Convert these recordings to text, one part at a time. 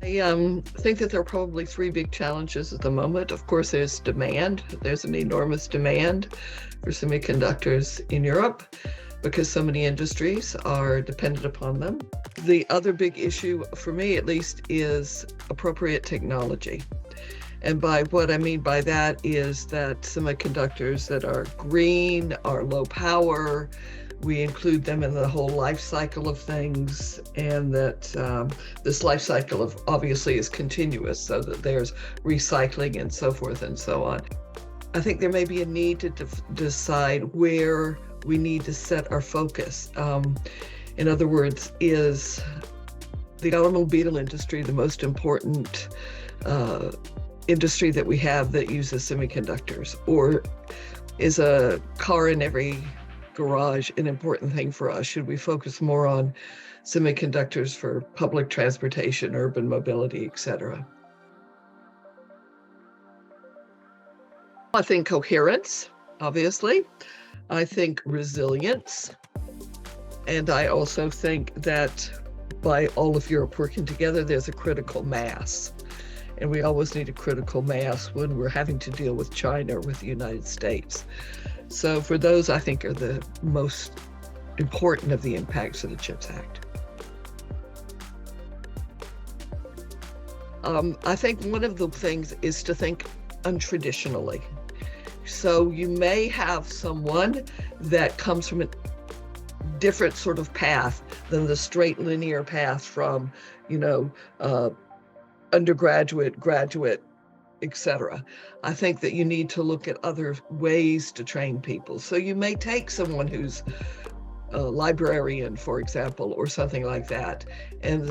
I think that there are probably three big challenges at the moment. Of course, there's demand. There's an enormous demand for semiconductors in Europe because so many industries are dependent upon them. The other big issue, for me at least, is appropriate technology. And by what I mean by that is that semiconductors that are green, are low power, we include them in the whole life cycle of things, and that this life cycle of obviously is continuous, so that there's recycling and so forth and so on. I think there may be a need to decide where we need to set our focus. In other words, is the automobile industry the most important industry that we have that uses semiconductors, or is a car in every garage an important thing for us? Should we focus more on semiconductors for public transportation, urban mobility, etc.? I think coherence, obviously. I think resilience. And I also think that by all of Europe working together, there's a critical mass. And we always need a critical mass when we're having to deal with China or with the United States. So for those, I think, are the most important of the impacts of the CHIPS Act. I think one of the things is to think untraditionally. So you may have someone that comes from a different sort of path than the straight linear path from, undergraduate, graduate, etc. I think that you need to look at other ways to train people. So you may take someone who's a librarian, for example, or something like that, and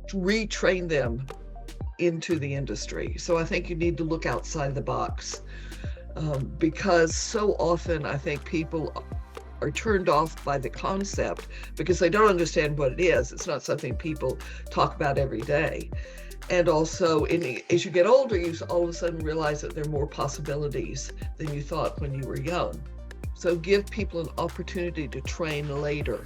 retrain them into the industry. So I think you need to look outside the box, because so often I think people are turned off by the concept because they don't understand what it is. It's not something people talk about every day. And also, as you get older, you all of a sudden realize that there are more possibilities than you thought when you were young. So give people an opportunity to train later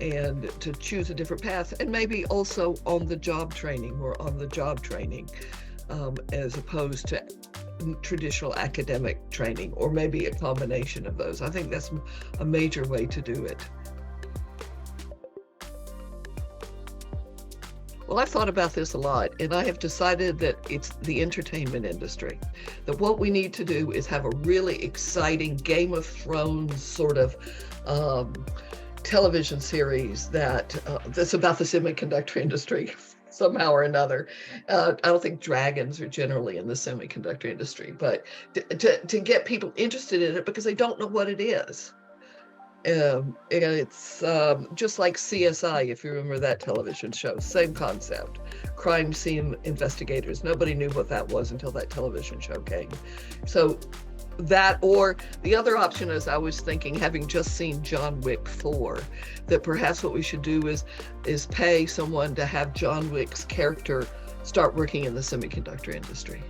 and to choose a different path, and maybe also on-the-job training, as opposed to traditional academic training, or maybe a combination of those. I think that's a major way to do it. Well, I've thought about this a lot, and I have decided that it's the entertainment industry. That what we need to do is have a really exciting Game of Thrones sort of television series that's about the semiconductor industry somehow or another. I don't think dragons are generally in the semiconductor industry, but to get people interested in it because they don't know what it is. And it's just like CSI, if you remember that television show, same concept. Crime scene investigators. Nobody knew what that was until that television show came. So that, or the other option is, I was thinking, having just seen John Wick 4, that perhaps what we should do is pay someone to have John Wick's character start working in the semiconductor industry.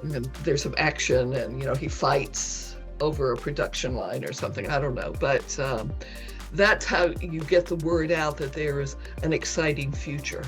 And there's some action, and he fights over a production line or something, I don't know, but that's how you get the word out that there is an exciting future.